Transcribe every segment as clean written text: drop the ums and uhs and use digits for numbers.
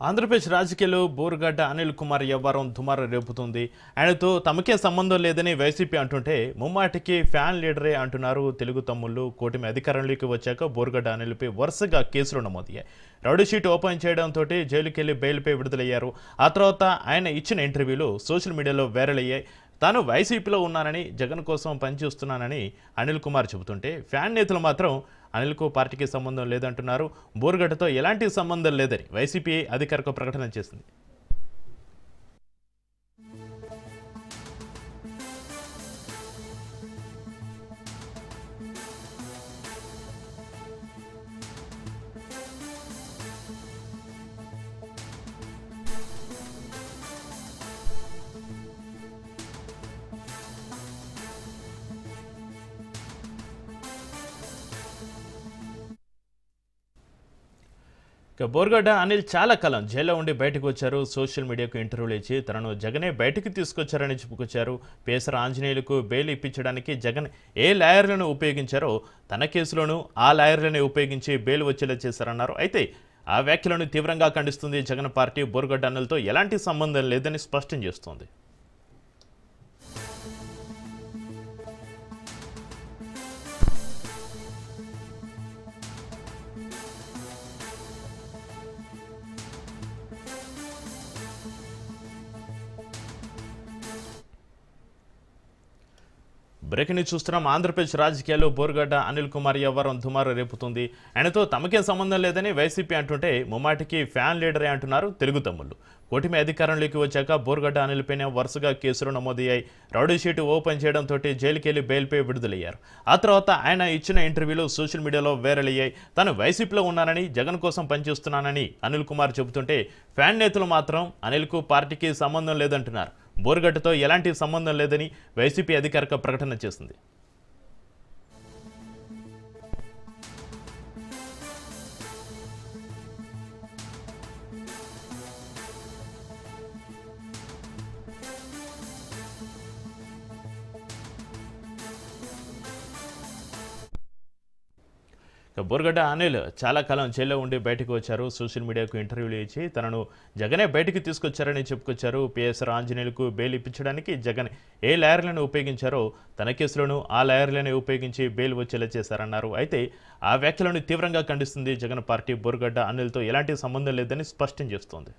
ఆంధ్రప్రదేశ్ రాజకీయాల్లో బోరుగడ్డ అనిల్ కుమార్ వ్యవహారం దుమారం రేపుతుంది. ఆయనతో తమకే సంబంధం లేదని వైసీపీ అంటుంటే ముమ్మాటికి ఫ్యాన్ లీడరే అంటున్నారు తెలుగు తమ్ముళ్ళు. కూటమి అధికారంలోకి వచ్చాక బోరుగడ్డ అనిల్పై వరుసగా కేసులు నమోదయ్యాయి. రౌడీ షీట్ ఓపెన్ చేయడంతో జైలుకెళ్లి బెయిల్పై విడుదలయ్యారు. ఆ తర్వాత ఆయన ఇచ్చిన ఇంటర్వ్యూలు సోషల్ మీడియాలో వైరల్ అయ్యాయి. తాను వైసీపీలో ఉన్నానని, జగన్ కోసం పనిచేస్తున్నానని అనిల్ కుమార్ చెబుతుంటే ఫ్యాన్ నేతలు మాత్రం అనిల్కు పార్టీకి సంబంధం లేదంటున్నారు. బోరుగడ్డతో ఎలాంటి సంబంధం లేదని వైసీపీ అధికారిక ప్రకటన చేసింది. బోరుగడ్డ అనిల్ చాలా కాలం జైల్లో ఉండి బయటకు వచ్చారు. సోషల్ మీడియాకు ఇంటర్వ్యూలు ఇచ్చి తనను జగనే బయటకు తీసుకొచ్చారని చెప్పుకొచ్చారు. పేసర ఆంజనేయులకు బెయిల్ ఇప్పించడానికి జగన్ ఏ లాయర్లను ఉపయోగించారో తన కేసులోనూ ఆ లాయర్లనే ఉపయోగించి బెయిల్ వచ్చేలా చేశారన్నారు. అయితే ఆ వ్యాఖ్యలను తీవ్రంగా ఖండిస్తుంది జగన్ పార్టీ. బోరుగడ్డ అనిల్తో ఎలాంటి సంబంధం లేదని స్పష్టం చేస్తోంది. బ్రేకింగ్ న్యూస్ చూస్తున్నాం. ఆంధ్రప్రదేశ్ రాజకీయాల్లో బోరుగడ్డ అనిల్ కుమార్ వ్యవహారం దుమారం రేపుతుంది. ఆయనతో తమకే సంబంధం లేదని వైసీపీ అంటుంటే ముమ్మాటికి ఫ్యాన్ లీడరే అంటున్నారు తెలుగు తమ్ముళ్ళు. కూటమి అధికారంలోకి వచ్చాక బోరుగడ్డ అనిల్పైన వరుసగా కేసులు నమోదయ్యాయి. రౌడీ షీట్ ఓపెన్ చేయడంతో జైలుకెళ్లి బెయిల్పై విడుదలయ్యారు. ఆ తర్వాత ఆయన ఇచ్చిన ఇంటర్వ్యూలు సోషల్ మీడియాలో వైరల్ అయ్యాయి. తాను వైసీపీలో ఉన్నానని, జగన్ కోసం పనిచేస్తున్నానని అనిల్ కుమార్ చెబుతుంటే ఫ్యాన్ నేతలు మాత్రం అనిల్కు పార్టీకి సంబంధం లేదంటున్నారు. బోరుగడ్డతో ఎలాంటి సంబంధం లేదని వైసీపీ అధికారిక ప్రకటన చేసింది. బోరుగడ్డ అనిల్ చాలా కాలం జైల్లో ఉండి బయటకు వచ్చారు. సోషల్ మీడియాకు ఇంటర్వ్యూలు ఇచ్చి తనను జగనే బయటకు తీసుకొచ్చారని చెప్పుకొచ్చారు. పేసర ఆంజనేయులకు బెయిల్ ఇప్పించడానికి జగన్ ఏ లాయర్లను ఉపయోగించారో తన కేసులోనూ ఆ లాయర్లనే ఉపయోగించి బెయిల్ వచ్చేలా చేశారన్నారు. అయితే ఆ వ్యాఖ్యలను తీవ్రంగా ఖండిస్తుంది జగన్ పార్టీ. బోరుగడ్డ అనిల్తో ఎలాంటి సంబంధం లేదని స్పష్టం చేస్తోంది.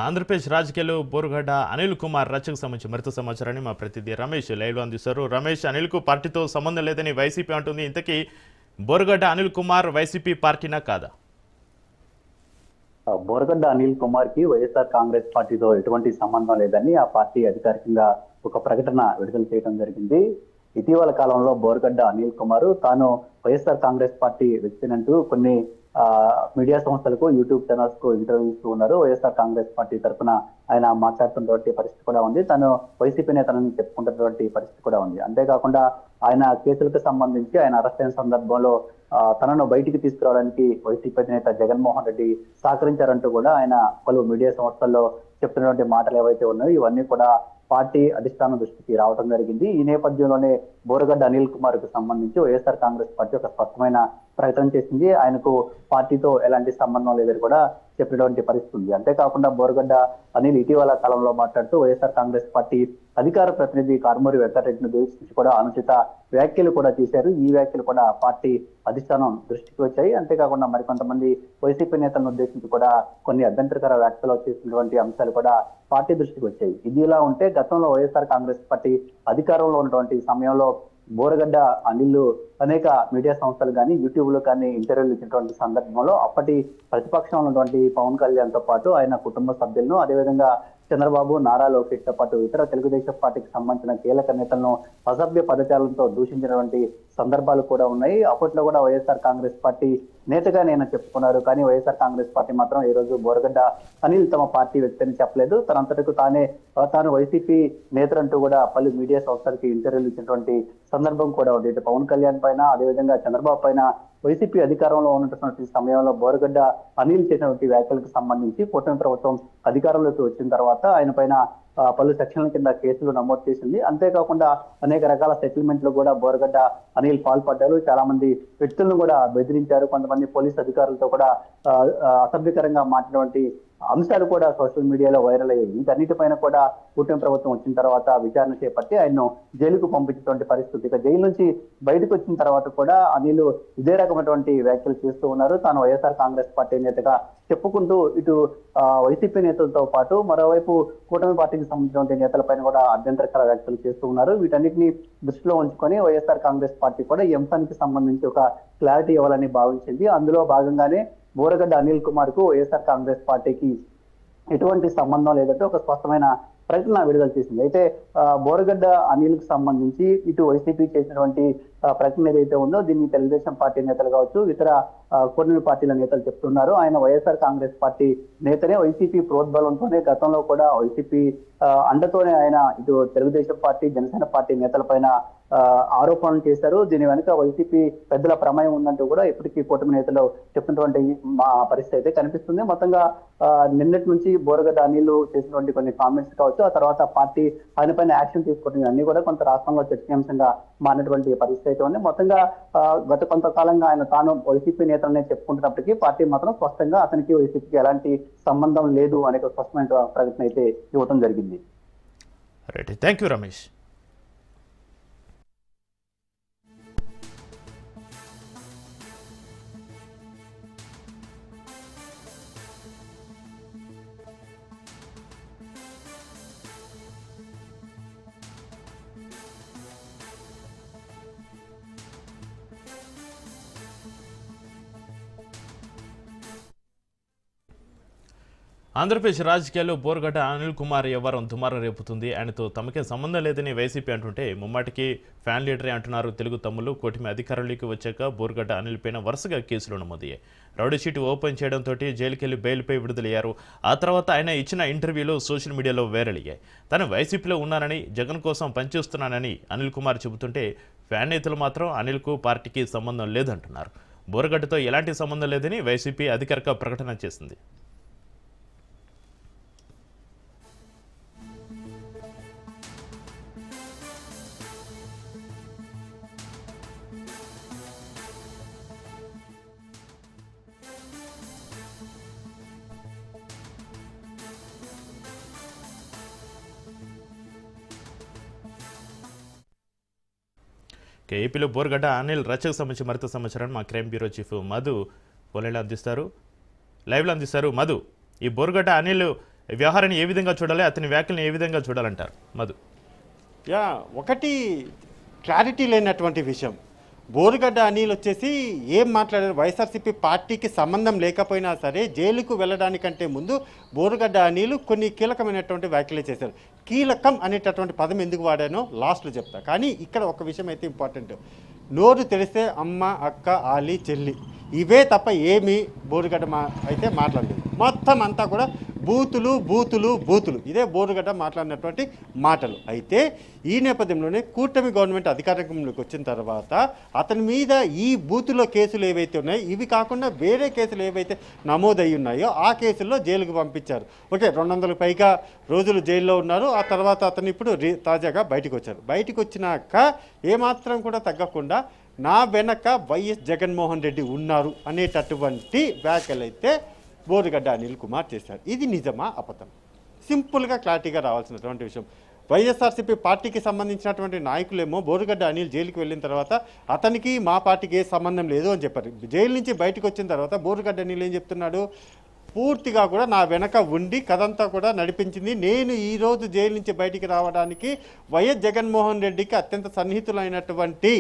ఆంధ్రప్రదేశ్ రాజకీయాల్లో బోరుగడ్డ అనిల్ కుమార్ రచకు సంబంధించి మరింత సమాచారాన్ని మా ప్రతినిధి రమేష్ లైవ్లో అందిస్తారు. రమేష్, అనిల్కు పార్టీతో సంబంధం లేదని వైసీపీ అంటుంది. ఇంతకీ బోరుగడ్డ అనిల్ కుమార్ వైసీపీ పార్టీనా కాదా? బోరుగడ్డ అనిల్ కుమార్ కి వైఎస్ఆర్ కాంగ్రెస్ పార్టీతో ఎటువంటి సంబంధం లేదని ఆ పార్టీ అధికారికంగా ఒక ప్రకటన విడుదల చేయడం జరిగింది. ఇటీవల కాలంలో బోరుగడ్డ అనిల్ కుమార్ తాను వైఎస్ఆర్ కాంగ్రెస్ పార్టీ వ్యక్తినంటూ కొన్ని మీడియా సంస్థలకు, యూట్యూబ్ ఛానల్స్ కు ఇంటర్వ్యూ ఇస్తూ ఉన్నారు. వైఎస్ఆర్ కాంగ్రెస్ పార్టీ తరఫున ఆయన మాట్లాడుతున్నటువంటి పరిస్థితి కూడా ఉంది. తను వైసీపీ నేతలని చెప్పుకుంటున్నటువంటి పరిస్థితి కూడా ఉంది. అంతేకాకుండా ఆయన కేసులకు సంబంధించి ఆయన అరెస్ట్ అయిన సందర్భంలో తనను బయటికి తీసుకురావడానికి వైసీపీ అధినేత జగన్మోహన్ రెడ్డి సహకరించారంటూ కూడా ఆయన పలు మీడియా సంస్థల్లో చెప్తున్నటువంటి మాటలు ఏవైతే ఉన్నాయో ఇవన్నీ కూడా పార్టీ అధిష్టానం దృష్టికి రావడం జరిగింది. ఈ నేపథ్యంలోనే బోరుగడ్డ అనిల్ కుమార్ కు సంబంధించి వైఎస్ఆర్ కాంగ్రెస్ పార్టీ ఒక స్పష్టమైన ప్రకటన చేసింది. ఆయనకు పార్టీతో ఎలాంటి సంబంధం లేదని కూడా చెప్పినటువంటి పరిస్థితి ఉంది. అంతేకాకుండా బోరుగడ్డ అనిల్ ఇటీవల కాలంలో మాట్లాడుతూ వైఎస్ఆర్ కాంగ్రెస్ పార్టీ అధికార ప్రతినిధి కారుమూరి వెంకటరెడ్డిని ఉద్దేశించి కూడా అనుచిత వ్యాఖ్యలు కూడా చేశారు. ఈ వ్యాఖ్యలు కూడా పార్టీ అధిష్టానం దృష్టికి వచ్చాయి. అంతేకాకుండా మరికొంతమంది వైసీపీ నేతలను ఉద్దేశించి కూడా కొన్ని అభ్యంతరకర వ్యాఖ్యలు చేసినటువంటి అంశాలు కూడా పార్టీ దృష్టికి వచ్చాయి. ఇది ఇలా ఉంటే గతంలో వైఎస్ఆర్ కాంగ్రెస్ పార్టీ అధికారంలో ఉన్నటువంటి సమయంలో బోరుగడ్డ అనిల్ అనేక మీడియా సంస్థలు కానీ, యూట్యూబ్ లో కానీ ఇంటర్వ్యూలు ఇచ్చినటువంటి సందర్భంలో అప్పటి ప్రతిపక్షంలో ఉన్నటువంటి పవన్ కళ్యాణ్ తో పాటు ఆయన కుటుంబ సభ్యులను, అదేవిధంగా చంద్రబాబు, నారా లోకేష్ తో పాటు ఇతర తెలుగుదేశం పార్టీకి సంబంధించిన కీలక నేతలను అసభ్య పదజాలంతో దూషించినటువంటి సందర్భాలు కూడా ఉన్నాయి. అప్పట్లో కూడా వైఎస్ఆర్ కాంగ్రెస్ పార్టీ నేతగా నేను చెప్పుకున్నారు. కానీ వైఎస్ఆర్ కాంగ్రెస్ పార్టీ మాత్రం ఈ రోజు బోరగడ్డ అనిల్ తమ పార్టీ వ్యక్తి అని చెప్పలేదు. తనంతటికు తాను వైసీపీ నేతలంటూ కూడా పలు మీడియా సంస్థలకి ఇంటర్వ్యూలు ఇచ్చినటువంటి సందర్భం కూడా ఉంది. ఇటు పవన్ కళ్యాణ్ పైన, అదేవిధంగా చంద్రబాబు పైన వైసీపీ అధికారంలో ఉన్నటువంటి సమయంలో బోరగడ్డ అనిల్ చేసినటువంటి వ్యాఖ్యలకు సంబంధించి కూటమి ప్రభుత్వం అధికారంలోకి వచ్చిన తర్వాత ఆయన పైన పలు సెక్షన్ల కింద కేసులు నమోదు చేసింది. అంతేకాకుండా అనేక రకాల సెటిల్మెంట్లు కూడా బోరగడ్డ అనిల్ పాల్పడ్డారు. చాలా మంది వ్యక్తులను కూడా బెదిరించారు. కొంతమంది పోలీసు అధికారులతో కూడా అసభ్యకరంగా మాట్లాడినటువంటి అంశాలు కూడా సోషల్ మీడియాలో వైరల్ అయ్యాయి. వీటన్నిటిపైన కూడా కూటమి ప్రభుత్వం వచ్చిన తర్వాత విచారణ చేపట్టి ఆయన్ను జైలుకు పంపించేటువంటి పరిస్థితి. ఇక జైలు నుంచి బయటకు వచ్చిన తర్వాత కూడా అనిల్ ఇదే రకమైనటువంటి వ్యాఖ్యలు చేస్తూ ఉన్నారు. తాను వైఎస్ఆర్ కాంగ్రెస్ పార్టీ నేతగా చెప్పుకుంటూ ఇటు వైసీపీ నేతలతో పాటు మరోవైపు కూటమి పార్టీకి సంబంధించిన నేతలపైన కూడా అభ్యంతరకర వ్యాఖ్యలు చేస్తూ ఉన్నారు. వీటన్నిటిని దృష్టిలో ఉంచుకొని వైఎస్ఆర్ కాంగ్రెస్ పార్టీ కూడా ఈ అంశానికి సంబంధించి ఒక క్లారిటీ ఇవ్వాలని భావించింది. అందులో భాగంగానే బోరగడ్డ అనిల్ కుమార్ కు వైఎస్ఆర్ కాంగ్రెస్ పార్టీకి ఎటువంటి సంబంధం లేదంటే ఒక స్పష్టమైన ప్రకటన విడుదల చేసింది. అయితే బోరగడ్డ అనిల్ కు సంబంధించి ఇటు వైసీపీ చేసినటువంటి ప్రకటన ఏదైతే ఉందో దీన్ని తెలుగుదేశం పార్టీ నేతలు కావచ్చు, ఇతర కొన్ని పార్టీల నేతలు చెప్తున్నారు. ఆయన వైఎస్ఆర్ కాంగ్రెస్ పార్టీ నేతనే, వైసీపీ ప్రోద్బలంతోనే గతంలో కూడా వైసీపీ అండతోనే ఆయన ఇటు తెలుగుదేశం పార్టీ, జనసేన పార్టీ నేతలపైన ఆరోపణలు చేశారు. దీని వెనుక వైసీపీ పెద్దల ప్రమేయం ఉందంటూ కూడా ఇప్పటికీ కూటమి నేతలు చెప్తున్నటువంటి పరిస్థితి అయితే కనిపిస్తుంది. మొత్తంగా నిన్నటి నుంచి బోరగడ్డ అనిల్ చేసినటువంటి కొన్ని కామెంట్స్ కావచ్చు, ఆ తర్వాత పార్టీ ఆయన పైన యాక్షన్ తీసుకోవడం అన్ని కూడా కొంత రాష్ట్రంలో చర్చనీయాంశంగా మారినటువంటి పరిస్థితి అయితే ఉంది. మొత్తంగా గత కొంతకాలంగా ఆయన తాను వైసీపీ నేతలనే చెప్పుకుంటున్నప్పటికీ పార్టీ మాత్రం స్పష్టంగా అతనికి వైసీపీకి ఎలాంటి సంబంధం లేదు అనే స్పష్టమైన ప్రకటన అయితే ఇవ్వడం జరిగింది. Right, thank you Ramesh. Andhra Pradesh రాజకీయాల్లో బోరగడ్డ అనిల్ కుమార్ వ్యవహారం దుమారం రేపుతుంది. ఆయనతో తమకే సంబంధం లేదని వైసీపీ అంటుంటే ముమ్మాటికి ఫ్యాన్ లీడరే అంటున్నారు తెలుగు తమ్ముళ్ళు. కూటమి అధికారంలోకి వచ్చాక బోరగడ్డ అనిల్ పైన వరుసగా కేసులు నమోదయ్యాయి. రౌడీ షీట్ ఓపెన్ చేయడంతో జైలుకెళ్లి బెయిల్పై విడుదలయ్యారు. ఆ తర్వాత ఆయన ఇచ్చిన ఇంటర్వ్యూలు సోషల్ మీడియాలో వైరల్ అయ్యాయి. తాను వైసీపీలో ఉన్నానని, జగన్ కోసం పనిచేస్తున్నానని అనిల్ కుమార్ చెబుతుంటే ఫ్యాన్ నేతలు మాత్రం అనిల్కు పార్టీకి సంబంధం లేదంటున్నారు. బోరగడ్డతో ఎలాంటి సంబంధం లేదని వైసీపీ అధికారిక ప్రకటన చేసింది. ఏపీలో బోరగడ్డ అనిల్ రచకు సంబంధించి మరింత సమాచారాన్ని మా క్రైమ్ బ్యూరో చీఫ్ మధు లైవ్లో అందిస్తారు. మధు, ఈ బోరగడ్డ అనిల్ వ్యవహారాన్ని ఏ విధంగా చూడాలి, అతని వ్యాఖ్యలను ఏ విధంగా చూడాలంటారు మధు? ఒకటి క్లారిటీ లేనటువంటి విషయం, బోరగడ్డ అనిల్ వచ్చేసి ఏం మాట్లాడారు, వైఎస్ఆర్సీపీ పార్టీకి సంబంధం లేకపోయినా సరే జైలుకు వెళ్ళడానికంటే ముందు బోరగడ్డ అనిల్ కొన్ని కీలకమైనటువంటి వ్యాఖ్యలు చేశారు. కీలకం అనేటటువంటి పదం ఎందుకు వాడానో లాస్ట్లో చెప్తా. కానీ ఇక్కడ ఒక విషయం అయితే ఇంపార్టెంట్, నోరు తెరిస్తే అమ్మ, అక్క, ఆలి, చెల్లి ఇవే తప్ప ఏమీ బోరగడ్డ అయితే మాట్లాడలేదు. మొత్తం అంతా కూడా బూతులు బూతులు బూతులు, ఇదే బోరగడ్డ మాట్లాడినటువంటి మాటలు. అయితే ఈ నేపథ్యంలోనే కూటమి గవర్నమెంట్ అధికారంలోకి వచ్చిన తర్వాత అతని మీద ఈ బూతులో కేసులు ఏవైతే ఉన్నాయో ఇవి కాకుండా వేరే కేసులు ఏవైతే నమోదయ్యి ఉన్నాయో ఆ కేసుల్లో జైలుకు పంపించారు. ఓకే, 200 పైగా రోజులు జైల్లో ఉన్నారు. ఆ తర్వాత అతను ఇప్పుడు తాజాగా బయటకు వచ్చారు. బయటకు వచ్చినాక ఏమాత్రం కూడా తగ్గకుండా నా వెనక వైఎస్ జగన్మోహన్ రెడ్డి ఉన్నారు అనేటటువంటి వ్యాఖ్యలు అయితే బోరగడ్డ అనిల్ కుమార్ చేశారు. ఇది నిజమా అబద్ధం? సింపుల్గా క్లారిటీగా రావాల్సినటువంటి విషయం. వైఎస్ఆర్సీపీ పార్టీకి సంబంధించినటువంటి నాయకులేమో బోరగడ్డ అనిల్ జైలుకి వెళ్ళిన తర్వాత అతనికి మా పార్టీకి ఏ సంబంధం లేదు అని చెప్పారు. జైలు నుంచి బయటకు వచ్చిన తర్వాత బోరగడ్డ అనిల్ ఏం చెప్తున్నాడు, పూర్తిగా కూడా నా వెనక ఉండి కథంతా కూడా నడిపించింది. నేను ఈరోజు జైలు నుంచి బయటికి రావడానికి వైఎస్ జగన్మోహన్ రెడ్డికి అత్యంత సన్నిహితులైనటువంటి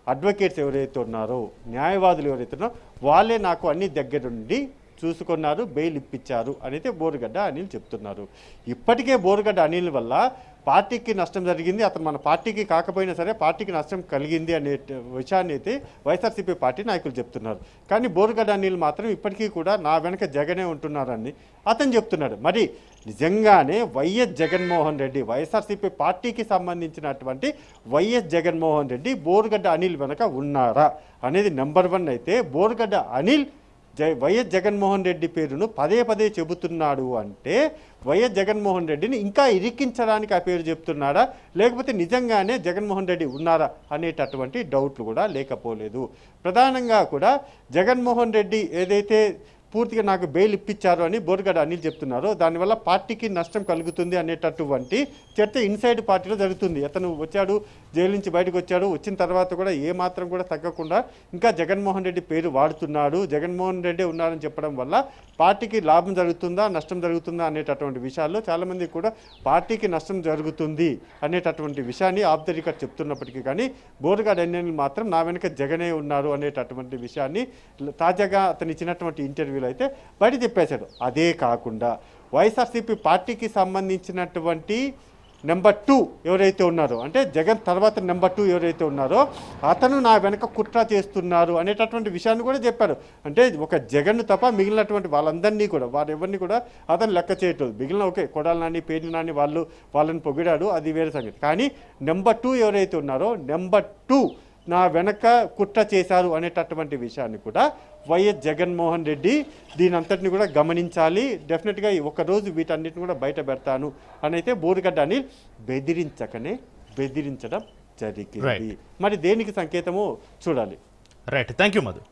అడ్వకేట్స్ ఎవరైతే ఉన్నారో, న్యాయవాదులు ఎవరైతే ఉన్నారో వాళ్ళే నాకు అన్ని దగ్గరుండి చూసుకున్నారు, బెయిల్ ఇప్పించారు అనేది బోరుగడ్డ అనిల్ చెప్తున్నారు. ఇప్పటికే బోరుగడ్డ అనిల్ వల్ల పార్టీకి నష్టం జరిగింది, అతను మన పార్టీకి కాకపోయినా సరే పార్టీకి నష్టం కలిగింది అనే విషయాన్ని అయితే వైఎస్ఆర్సీపీ పార్టీ నాయకులు చెప్తున్నారు. కానీ బోరుగడ్డ అనిల్ మాత్రం ఇప్పటికీ కూడా నా వెనక జగనే ఉంటున్నారని అతను చెప్తున్నాడు. మరి నిజంగానే వైఎస్ జగన్మోహన్ రెడ్డి, వైఎస్ఆర్సీపీ పార్టీకి సంబంధించినటువంటి వైఎస్ జగన్మోహన్ రెడ్డి బోరుగడ్డ అనిల్ వెనక ఉన్నారా అనేది నెంబర్ 1 అయితే, బోరుగడ్డ అనిల్ వైఎస్ జగన్మోహన్ రెడ్డి పేరును పదే పదే చెబుతున్నాడు అంటే వైఎస్ జగన్మోహన్ రెడ్డిని ఇంకా ఇరికించడానికి ఆ పేరు చెప్తున్నాడా, లేకపోతే నిజంగానే జగన్మోహన్ రెడ్డి ఉన్నారా అనేటటువంటి డౌట్లు కూడా లేకపోలేదు. ప్రధానంగా కూడా జగన్మోహన్ రెడ్డి ఏదైతే పూర్తిగా నాకు బెయిల్ ఇప్పించారు అని బోరుగడ్డ అనిల్ చెప్తున్నారు, దానివల్ల పార్టీకి నష్టం కలుగుతుంది అనేటటువంటి చర్చ ఇన్సైడ్ పార్టీలో జరుగుతుంది. అతను వచ్చాడు, జైలు నుంచి బయటకు వచ్చాడు, వచ్చిన తర్వాత కూడా ఏమాత్రం కూడా తగ్గకుండా ఇంకా జగన్మోహన్ రెడ్డి పేరు వాడుతున్నాడు, జగన్మోహన్ రెడ్డి ఉన్నారని చెప్పడం వల్ల పార్టీకి లాభం జరుగుతుందా నష్టం జరుగుతుందా అనేటటువంటి విషయాల్లో చాలామంది కూడా పార్టీకి నష్టం జరుగుతుంది అనేటటువంటి విషయాన్ని ఆఫ్ ద రికార్డ్ చెప్తున్నప్పటికీ కానీ బోరుగడ్డ అనిల్ మాత్రం నా వెనుక జగనే ఉన్నారు అనేటటువంటి విషయాన్ని తాజాగా అతను ఇచ్చినటువంటి ఇంటర్వ్యూ అయితే బయట చెప్పేశాడు. అదే కాకుండా వైఎస్ఆర్సీపీ పార్టీకి సంబంధించినటువంటి నెంబర్ 2 ఎవరైతే ఉన్నారో, అంటే జగన్ తర్వాత నెంబర్ 2 ఎవరైతే ఉన్నారో అతను నా వెనక కుట్ర చేస్తున్నారు అనేటటువంటి విషయాన్ని కూడా చెప్పారు. అంటే ఒక జగన్ తప్ప మిగిలినటువంటి వాళ్ళందరినీ కూడా, వారెవరిని కూడా అతను లెక్క చేయట్లేదు. మిగిలిన ఓకే కొడాలి నాని, పేర్ని నాని వాళ్ళని పొగిడాడు, అది వేరే సంగతి. కానీ నెంబర్ 2 ఎవరైతే ఉన్నారో నెంబర్ 2 నా వెనక కుట్ర చేశారు అనేటటువంటి విషయాన్ని కూడా వైఎస్ జగన్మోహన్ రెడ్డి దీని అంతటిని కూడా గమనించాలి. డెఫినెట్గా ఒకరోజు వీటన్నిటిని కూడా బయట పెడతాను అని అయితే బోరుగడ్డ అనిల్ బెదిరించడం జరిగింది. మరి దేనికి సంకేతమో చూడాలి. Right, thank you Madhu.